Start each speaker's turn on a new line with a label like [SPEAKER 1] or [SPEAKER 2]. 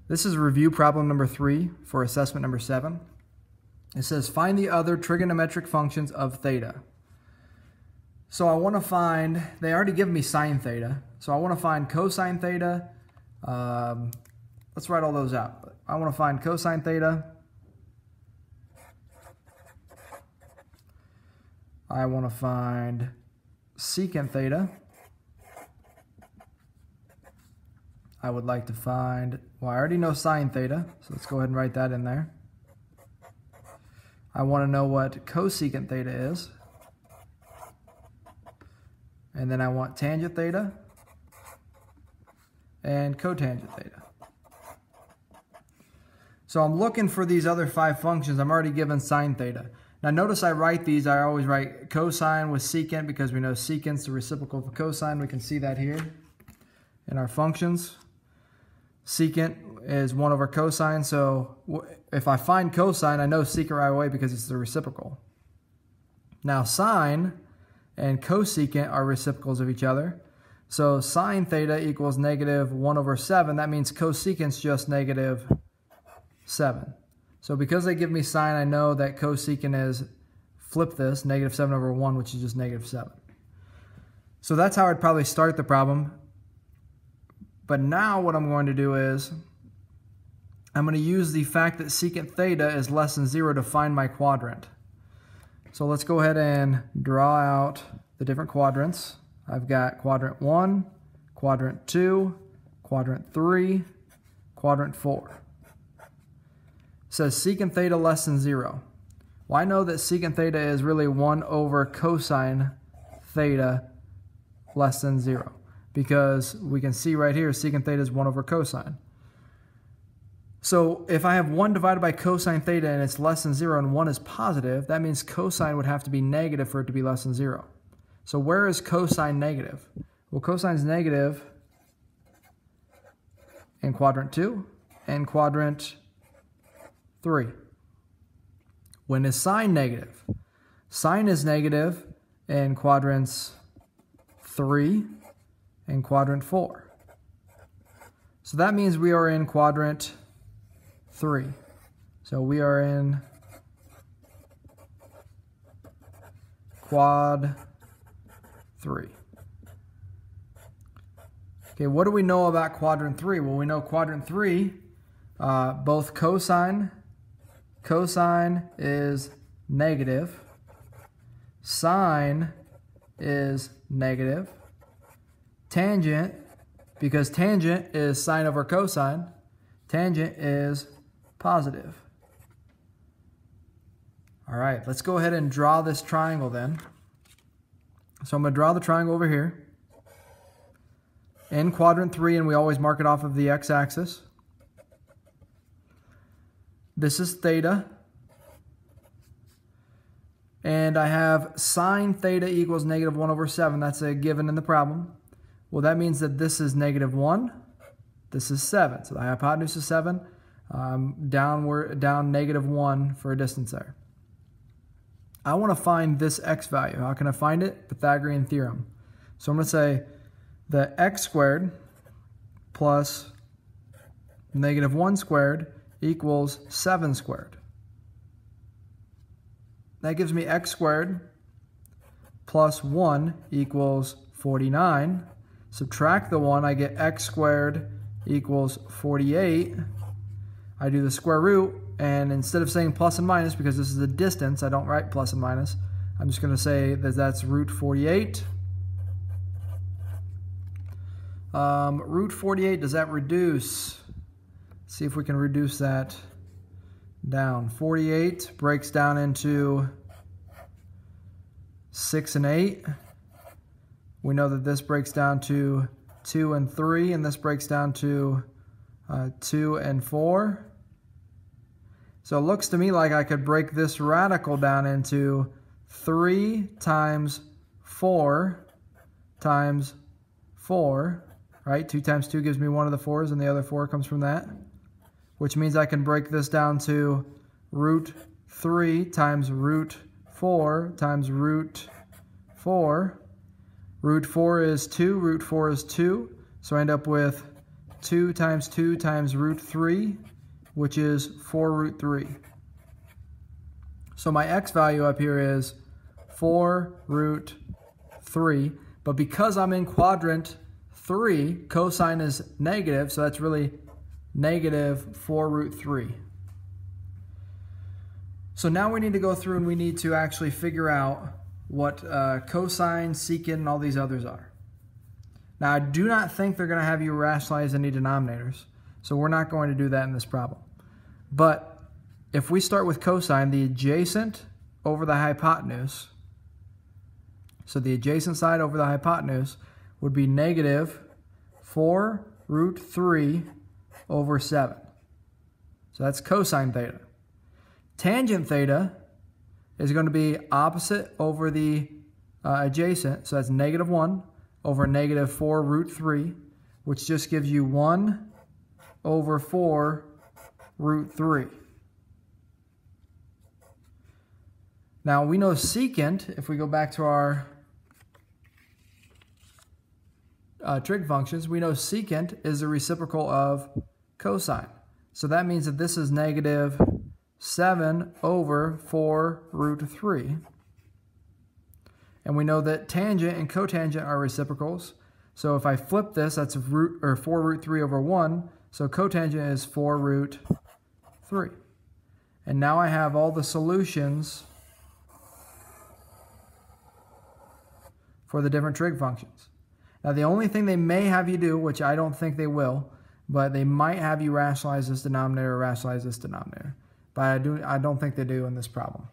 [SPEAKER 1] This is review problem number 3 for assessment number 7. It says find the other trigonometric functions of theta. So I want to find, they already give me sine theta, so I want to find cosine theta. Let's write all those out. I want to find cosine theta. I want to find secant theta. I would like to find, well, I already know sine theta, so let's go ahead and write that in there. I want to know what cosecant theta is. And then I want tangent theta and cotangent theta. So I'm looking for these other 5 functions. I'm already given sine theta. Now notice I write these, I always write cosine with secant because we know secant's the reciprocal of cosine. We can see that here in our functions. Secant is 1 over cosine, so if I find cosine, I know secant right away because it's the reciprocal. Now sine and cosecant are reciprocals of each other. So sine theta equals negative 1 over 7. That means cosecant's just negative 7. So because they give me sine, I know that cosecant is, flip this, negative 7 over 1, which is just negative 7. So that's how I'd probably start the problem. But now what I'm going to do is, I'm going to use the fact that secant theta is less than 0 to find my quadrant. So let's go ahead and draw out the different quadrants. I've got quadrant 1, quadrant 2, quadrant 3, quadrant 4. It says secant theta less than 0. Well, I know that secant theta is really 1 over cosine theta less than 0. Because we can see right here secant theta is 1 over cosine. So if I have 1 divided by cosine theta and it's less than 0 and 1 is positive, that means cosine would have to be negative for it to be less than 0. So where is cosine negative? Well, cosine is negative in quadrant 2 and quadrant 3. When is sine negative? Sine is negative in quadrants 3 and quadrant 4. So that means we are in quadrant 3. So we are in quad 3. Okay, what do we know about quadrant 3? Well, we know quadrant 3, both cosine is negative, sine is negative, tangent, because tangent is sine over cosine, tangent is positive. All right, let's go ahead and draw this triangle then. So I'm going to draw the triangle over here in quadrant 3, and we always mark it off of the x-axis. This is theta. And I have sine theta equals negative 1 over 7. That's a given in the problem. Well, that means that this is negative 1. This is 7. So the hypotenuse is 7. Down negative 1 for a distance there. I want to find this x value. How can I find it? Pythagorean theorem. So I'm going to say that x squared plus negative 1 squared equals 7 squared. That gives me x squared plus 1 equals 49. Subtract the 1, I get x squared equals 48. I do the square root, and instead of saying plus and minus, because this is a distance, I don't write plus and minus. I'm just going to say that that's root 48. Root 48, does that reduce? Let's see if we can reduce that down. 48 breaks down into 6 and 8. We know that this breaks down to 2 and 3, and this breaks down to 2 and 4. So it looks to me like I could break this radical down into 3 times 4 times 4, right? 2 times 2 gives me one of the 4s, and the other 4 comes from that, which means I can break this down to root 3 times root 4 times root 4. Root 4 is 2, root 4 is 2, so I end up with 2 times 2 times root 3, which is 4 root 3. So my x value up here is 4 root 3, but because I'm in quadrant 3, cosine is negative, so that's really negative 4 root 3. So now we need to go through and we need to actually figure out what cosine, secant, and all these others are. Now I do not think they're going to have you rationalize any denominators, so we're not going to do that in this problem. But if we start with cosine, the adjacent over the hypotenuse, so the adjacent side over the hypotenuse would be negative 4 root 3 over 7. So that's cosine theta. Tangent theta is going to be opposite over the adjacent, so that's negative 1 over negative 4 root 3, which just gives you 1 over 4 root 3. Now we know secant, if we go back to our trig functions, we know secant is the reciprocal of cosine. So that means that this is negative 7 over 4 root 3. And we know that tangent and cotangent are reciprocals. So if I flip this, that's 4 root 3 over 1. So cotangent is 4 root 3. And now I have all the solutions for the different trig functions. Now the only thing they may have you do, which I don't think they will, but they might have you rationalize this denominator or rationalize this denominator. But I don't think they do in this problem.